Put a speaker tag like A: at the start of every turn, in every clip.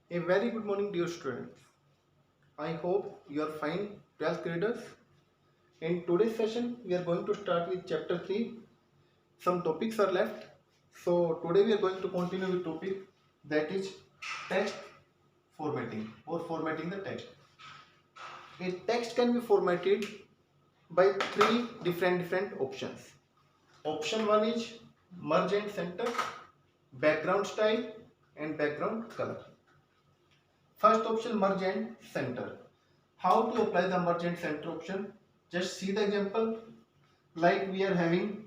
A: A very good morning, dear students. I hope you are fine, 12th graders. In today's session, we are going to start with chapter 3. Some topics are left. So, today we are going to continue with topic that is text formatting or formatting the text. A text can be formatted by three different options. Option 1 is merge and center, background style, and background color. First option, merge and center. How to apply the merge and center option? Just see the example. Like we are having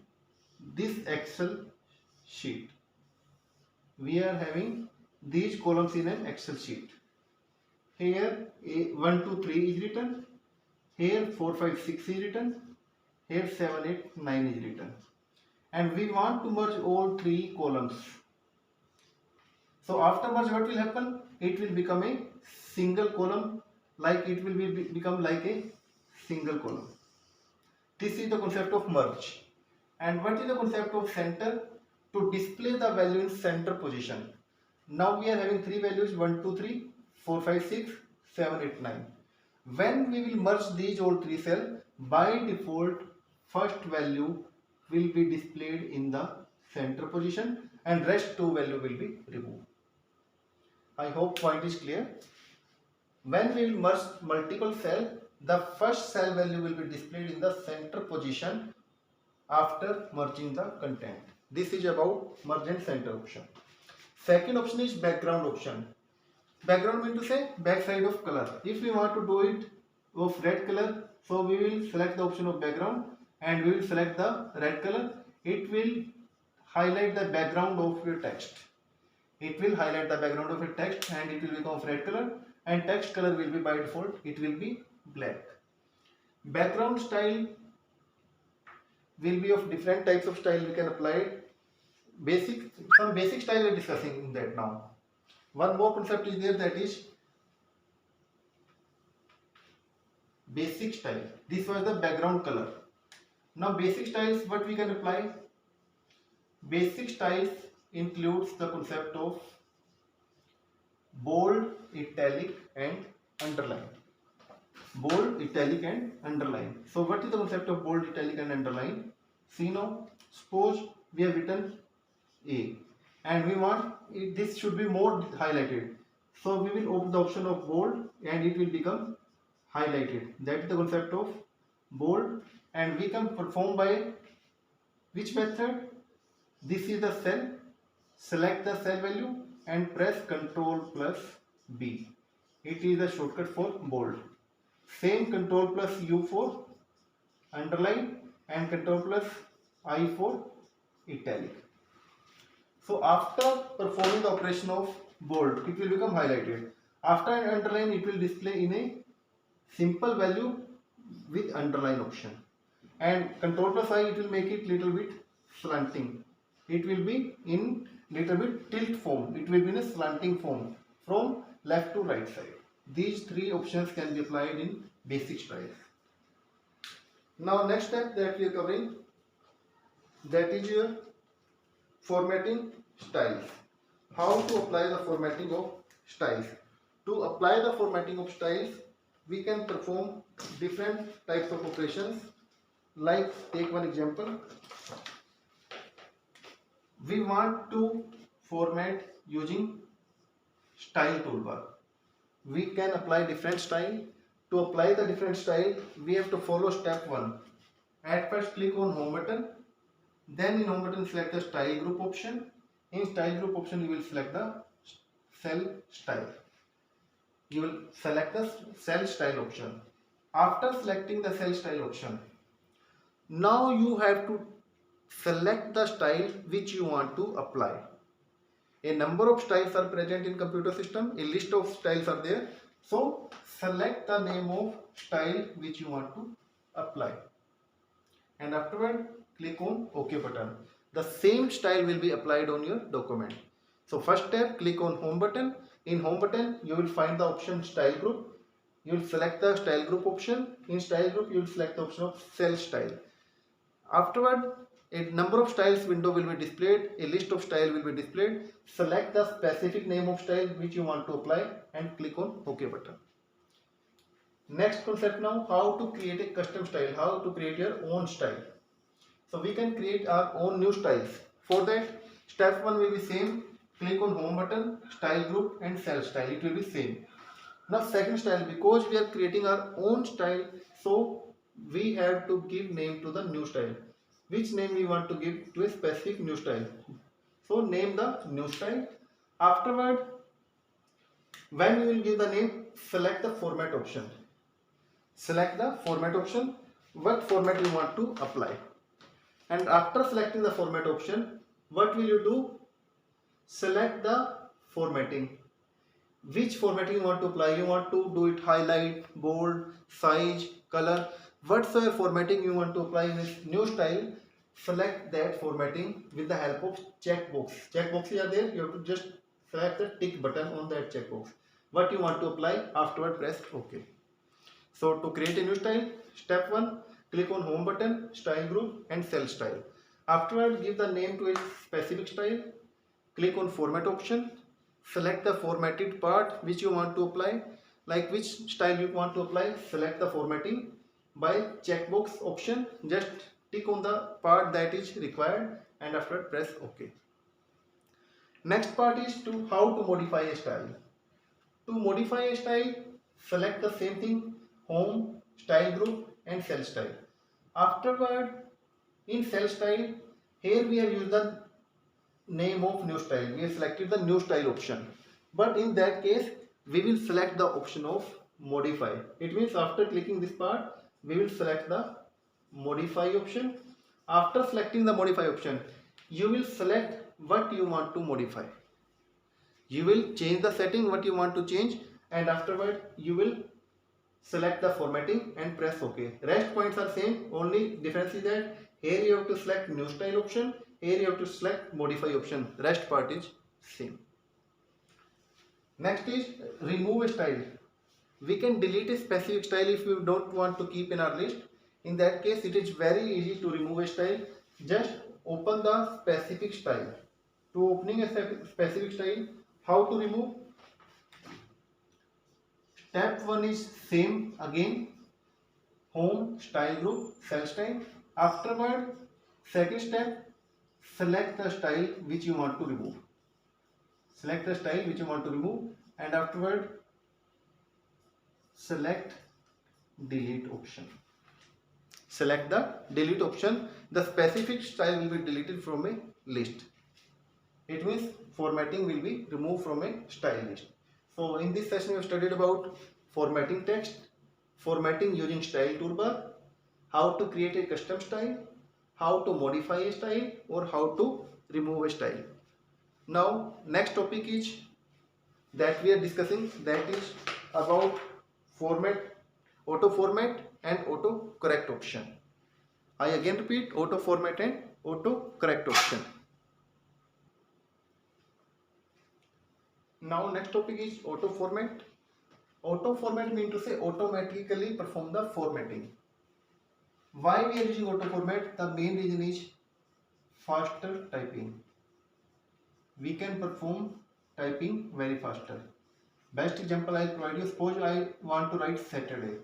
A: this Excel sheet. We are having these columns in an Excel sheet. Here 1, 2, 3 is written. Here 4, 5, 6 is written. Here 7, 8, 9 is written. And we want to merge all three columns. So after merge, what will happen? It will become a single column, like it will become like a single column. This is the concept of merge. And what is the concept of center? To display the value in center position. Now we are having three values 1, 2, 3, 4, 5, 6, 7, 8, 9. When we will merge these all three cells, by default first value will be displayed in the center position and rest two value will be removed. I hope point is clear. When we will merge multiple cell, the first cell value will be displayed in the center position after merging the content. This is about merge and center option. Second option is background option. Background means to say backside of color. If we want to do it of red color, so we will select the option of background and we will select the red color. It will highlight the background of your text. It will highlight the background of a text and it will become of red color, and text color will be by default, it will be black. Background style will be of different types of style we can apply. Some basic style we are discussing in that now. One more concept is there, that is basic style. This was the background color. Now basic styles, what we can apply? Basic styles includes the concept of bold, italic and underline. Bold, italic and underline. So what is the concept of bold, italic and underline? See now, suppose we have written A and we want this should be more highlighted. So we will open the option of bold and it will become highlighted. That is the concept of bold, and we can perform by which method? This is the cell. Select the cell value and press Ctrl plus B. It is the shortcut for bold. Same Ctrl plus U for underline and Ctrl plus I for italic. So after performing the operation of bold, it will become highlighted. After an underline, it will display in a simple value with underline option. And Ctrl plus I, it will make it little bit slanting. It will be in little bit tilt form. It will be in a slanting form from left to right side. These three options can be applied in basic styles. Now next step that we are covering, that is your formatting styles. How to apply the formatting of styles? To apply the formatting of styles, we can perform different types of operations. Like, take one example. We want to format using style toolbar. We can apply different style. To apply the different style, we have to follow step 1. At first click on home button. Then in home button select the style group option. In style group option you will select the cell style. You will select the cell style option. After selecting the cell style option, now you have to select the style which you want to apply. A number of styles are present in computer system. A list of styles are there. So select the name of style which you want to apply. And afterward click on OK button. The same style will be applied on your document. So first step, click on home button. In home button you will find the option style group. You will select the style group option. In style group you will select the option of cell style. Afterward A number of styles window will be displayed, a list of style will be displayed. Select the specific name of style which you want to apply and click on OK button. Next concept now, how to create a custom style, how to create your own style. So we can create our own new styles. For that, step 1 will be same. Click on home button, style group and cell style. It will be same. Now second style, because we are creating our own style, so we have to give name to the new style. Which name we want to give to a specific new style? So name the new style. Afterward, when you will give the name, select the format option. Select the format option, what format you want to apply. And after selecting the format option, what will you do? Select the formatting. Which formatting you want to apply? You want to do it highlight, bold, size, color, whatsoever formatting you want to apply in this new style. Select that formatting with the help of checkbox. Checkboxes are there, you have to just select the tick button on that checkbox. What you want to apply, afterward press OK. So to create a new style, step 1, click on home button, style group and cell style. Afterward, give the name to a specific style. Click on format option. Select the formatted part which you want to apply, like which style you want to apply. Select the formatting by checkbox option. Just tick on the part that is required and after press OK. Next part is to how to modify a style. To modify a style, select the same thing, home, style group and cell style. Afterward, in cell style, here we have used the name of new style. We have selected the new style option, but in that case we will select the option of modify. It means after clicking this part, we will select the modify option. After selecting the modify option, you will select what you want to modify. You will change the setting what you want to change, and afterward you will select the formatting and press OK. Rest points are same, only difference is that here you have to select new style option, here you have to select modify option. Rest part is same. Next is remove a style. We can delete a specific style if we don't want to keep in our list. In that case, it is very easy to remove a style. Just open the specific style. To opening a specific style, how to remove? Step 1 is same again, home, style group, cell style. Afterward, second step, select the style which you want to remove. Select the style which you want to remove and afterward select delete option. Select the delete option. The specific style will be deleted from a list. It means formatting will be removed from a style list. So in this session we have studied about formatting text, formatting using style toolbar, how to create a custom style, how to modify a style or how to remove a style. Now next topic is that we are discussing, that is about format, auto format and auto correct option. I again repeat, auto format and auto correct option. Now next topic is auto format. Auto format means to say automatically perform the formatting. Why we are using auto format? The main reason is faster typing. We can perform typing very faster. Best example I provide you. Suppose I want to write Saturday.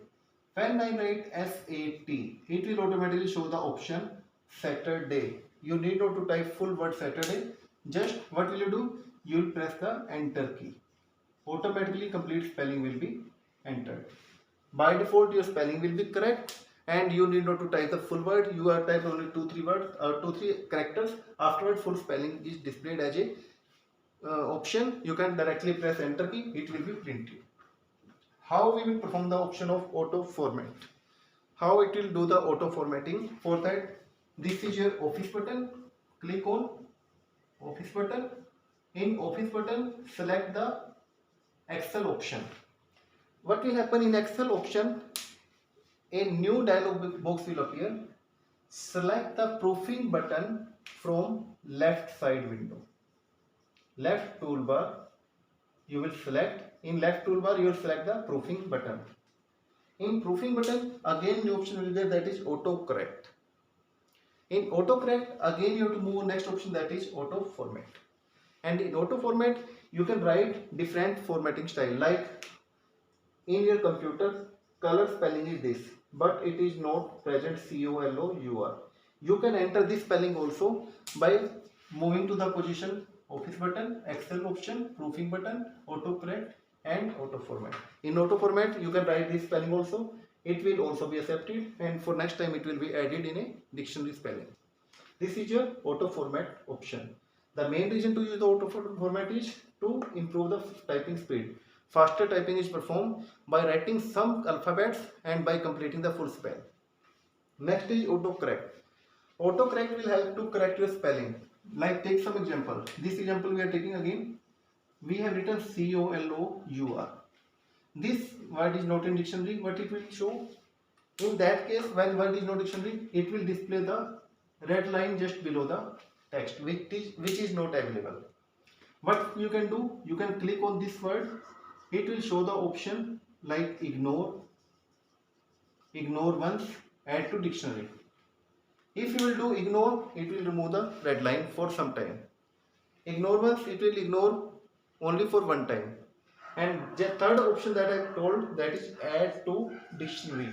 A: When I write SAT, it will automatically show the option Saturday. You need not to type full word Saturday. Just what will you do? You will press the enter key. Automatically complete spelling will be entered. By default your spelling will be correct and you need not to type the full word. You are typed only 2-3 words or 2-3 characters. Afterward full spelling is displayed as a option. You can directly press enter key. It will be printed. How we will perform the option of auto format? How it will do the auto formatting? For that, this is your office button. Click on office button. In office button, select the Excel option. What will happen in Excel option? A new dialog box will appear. Select the proofing button from left side window. Left toolbar, you will select. In left toolbar, you will select the proofing button. In proofing button, again new option will be there, that is auto correct. In autocorrect, again you have to move on next option, that is auto format. And in auto format, you can write different formatting style. Like in your computer, color spelling is this, but it is not present COLOUR. You can enter this spelling also by moving to the position office button, Excel option, proofing button, autocorrect and auto format. In auto format, you can write this spelling also. It will also be accepted, and for next time it will be added in a dictionary spelling. This is your auto format option. The main reason to use the auto format is to improve the typing speed. Faster typing is performed by writing some alphabets and by completing the full spell. Next is autocorrect. Autocorrect will help to correct your spelling. Like take some example. This example we are taking again. We have written COLOUR. This word is not in dictionary, but it will show. In that case, when word is not dictionary, it will display the red line just below the text, which is not available. What you can do, you can click on this word. It will show the option like ignore once, add to dictionary. If you will do ignore, it will remove the red line for some time. Ignore once, it will ignore only for one time. And the third option that I told, that is add to dictionary.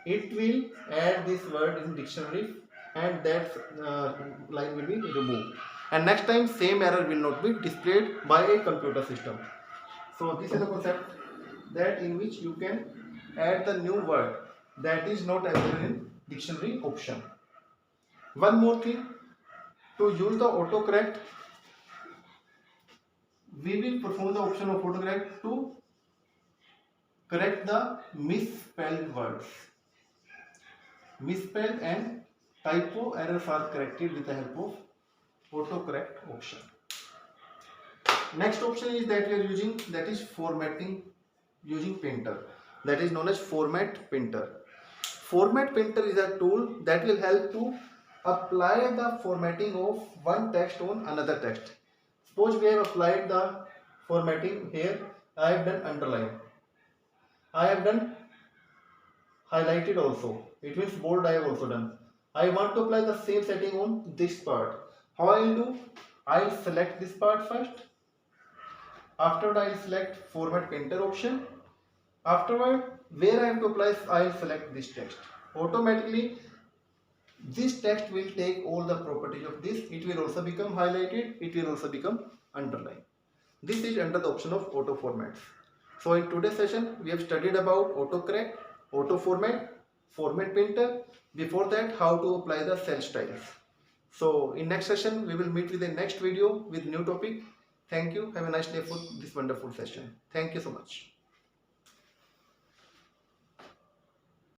A: It will add this word in dictionary, and that line will be removed. And next time same error will not be displayed by a computer system. So this is the concept that in which you can add the new word that is not available in dictionary option. One more thing, to use the autocorrect, we will perform the option of autocorrect to correct the misspelled words. Misspelled and typo errors are corrected with the help of autocorrect option. Next option is that we are using, that is formatting using printer, that is known as format printer. Format printer is a tool that will help to apply the formatting of one text on another text. Suppose we have applied the formatting here. I have done underline, I have done highlighted also, it means bold I have also done. I want to apply the same setting on this part. How I will do? I will select this part first. Afterward I will select format printer option. Afterward, where I have to apply, I will select this text. Automatically this text will take all the properties of this. It will also become highlighted, it will also become underlined. This is under the option of auto formats. So in today's session we have studied about autocorrect, auto format, format printer. Before that, how to apply the cell styles. So in next session we will meet with the next video with new topic. Thank you. Have a nice day for this wonderful session. Thank you so much.